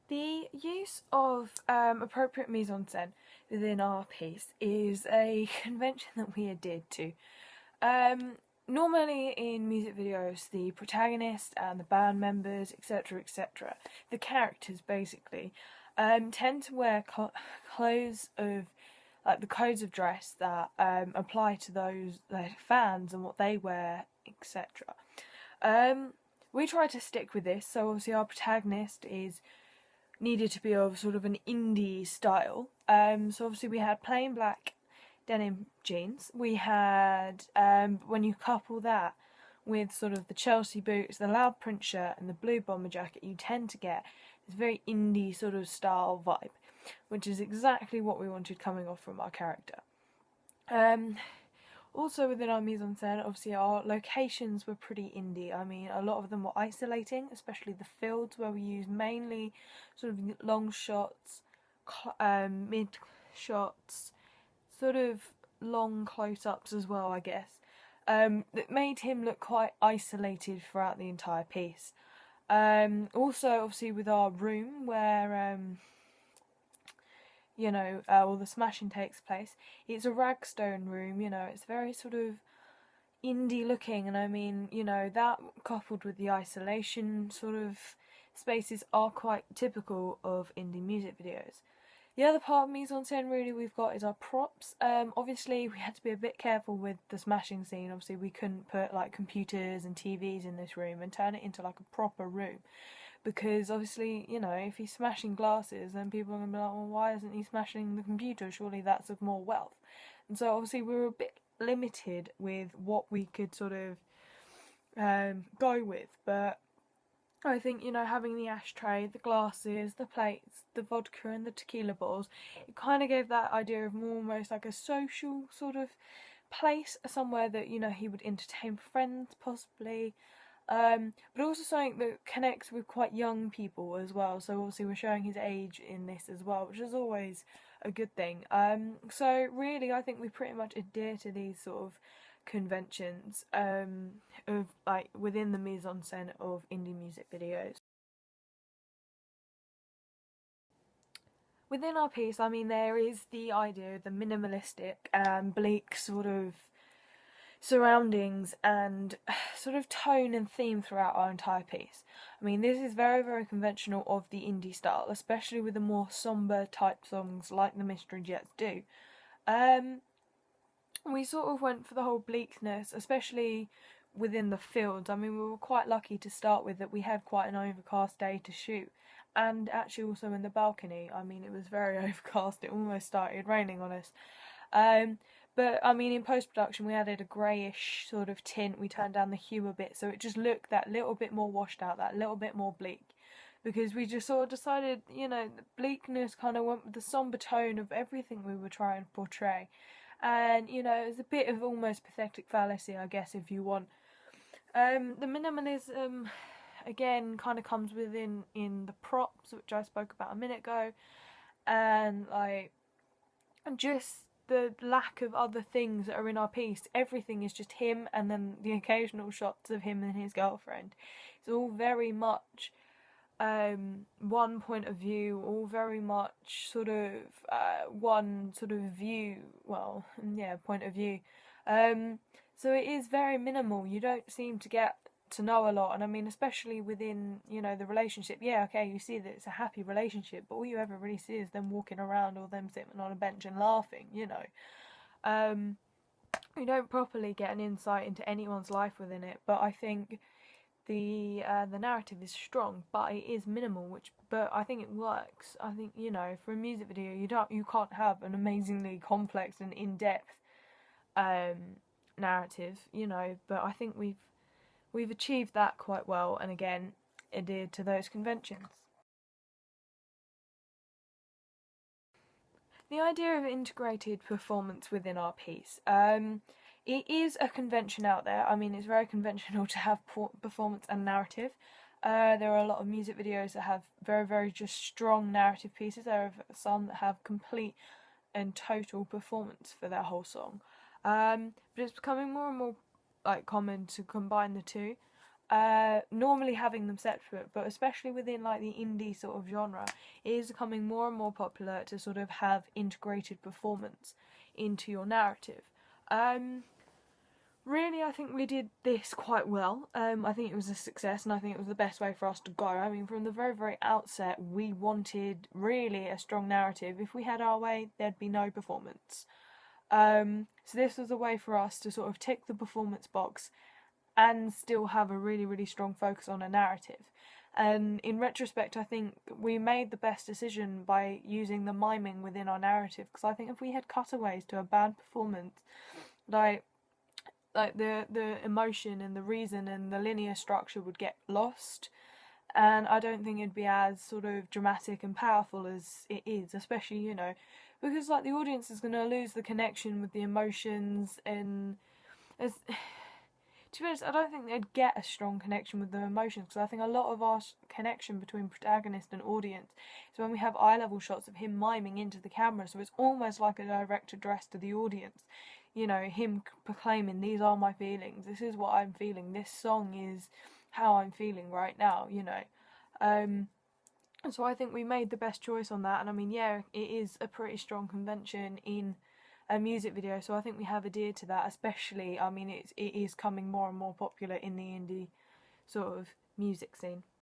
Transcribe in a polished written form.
The use of appropriate mise-en-scène within our piece is a convention that we adhered to. Normally in music videos, the protagonist and the band members, etc., the characters basically, tend to wear clothes of, like the codes of dress that apply to those their fans and what they wear, etc. We try to stick with this, so obviously our protagonist needed to be of sort of an indie style. So obviously we had plain black denim jeans. We had, when you couple that with sort of the Chelsea boots, the loud print shirt and the blue bomber jacket, you tend to get this very indie sort of style vibe, which is exactly what we wanted coming off from our character. Also within our mise-en-scène, obviously our locations were pretty indie. I mean, a lot of them were isolating, especially the fields where we used mainly sort of long shots, mid shots, sort of long close-ups as well, I guess. That made him look quite isolated throughout the entire piece. Also, obviously with our room where all the smashing takes place. It's a ragstone room, it's very sort of indie looking, and I mean, that coupled with the isolation sort of spaces are quite typical of indie music videos. The other part of mise-en-scène really we've got is our props. Obviously we had to be a bit careful with the smashing scene. Obviously we couldn't put like computers and TVs in this room and turn it into like a proper room. Because obviously, if he's smashing glasses, then people are going to be like, well, why isn't he smashing the computer? Surely that's of more wealth. And so obviously we were a bit limited with what we could sort of go with. But I think, having the ashtray, the glasses, the plates, the vodka and the tequila bottles, it kind of gave that idea of more almost like a social sort of place, somewhere that, he would entertain friends possibly. But also something that connects with quite young people as well, so obviously we're showing his age in this as well, which is always a good thing. So really I think we pretty much adhere to these sort of conventions of like within the mise-en-scène of indie music videos. Within our piece, I mean, there is the idea of the minimalistic and bleak sort of surroundings and sort of tone and theme throughout our entire piece. I mean, this is very, very conventional of the indie style, especially with the more somber type songs like the Mystery Jets do. We sort of went for the whole bleakness, especially within the fields. I mean, we were quite lucky to start with that we had quite an overcast day to shoot, and actually also in the balcony. I mean, it was very overcast, it almost started raining on us. But I mean, in post-production we added a greyish sort of tint. We turned down the hue a bit, so it just looked that little bit more washed out, that little bit more bleak. Because we just sort of decided, the bleakness kind of went with the somber tone of everything we were trying to portray. And, it was a bit of almost pathetic fallacy, I guess, if you want. The minimalism, again, kind of comes within in the props, which I spoke about a minute ago. And, just the lack of other things that are in our piece. Everything is just him and then the occasional shots of him and his girlfriend. It's all very much one point of view, all very much sort of one sort of view, point of view. So it is very minimal. You don't seem to get to know a lot, and I mean, especially within, the relationship, you see that it's a happy relationship, but all you ever really see is them walking around or them sitting on a bench and laughing, you don't properly get an insight into anyone's life within it, but I think the narrative is strong, but it is minimal, but I think it works. I think, for a music video, you can't have an amazingly complex and in-depth narrative, but I think we've achieved that quite well, and again, adhered to those conventions. The idea of integrated performance within our piece. It is a convention out there. I mean, it's very conventional to have performance and narrative. There are a lot of music videos that have very, very just strong narrative pieces. There are some that have complete and total performance for their whole song. But it's becoming more and more common to combine the two. normally having them separate, but especially within like the indie sort of genre, it is becoming more and more popular to sort of have integrated performance into your narrative. Um, Really, I think we did this quite well. I think it was a success, and I think it was the best way for us to go. I mean, from the very, very outset, we wanted really a strong narrative. If we had our way, there'd be no performance. So this was a way for us to sort of tick the performance box and still have a really, really strong focus on a narrative. And in retrospect, I think we made the best decision by using the miming within our narrative, because I think if we had cutaways to a bad performance, like the emotion and the reason and the linear structure would get lost, and I don't think it'd be as sort of dramatic and powerful as it is, especially, you know, because like the audience is going to lose the connection with the emotions, and as to be honest, I don't think they'd get a strong connection with the emotions, because I think a lot of our connection between protagonist and audience is when we have eye level shots of him miming into the camera, so it's almost like a direct address to the audience. You know, him proclaiming, "These are my feelings. This is what I'm feeling. This song is how I'm feeling right now." You know, um, so I think we made the best choice on that. And I mean, yeah, it is a pretty strong convention in a music video, so I think we have adhered to that. Especially, I mean, it is coming more and more popular in the indie sort of music scene.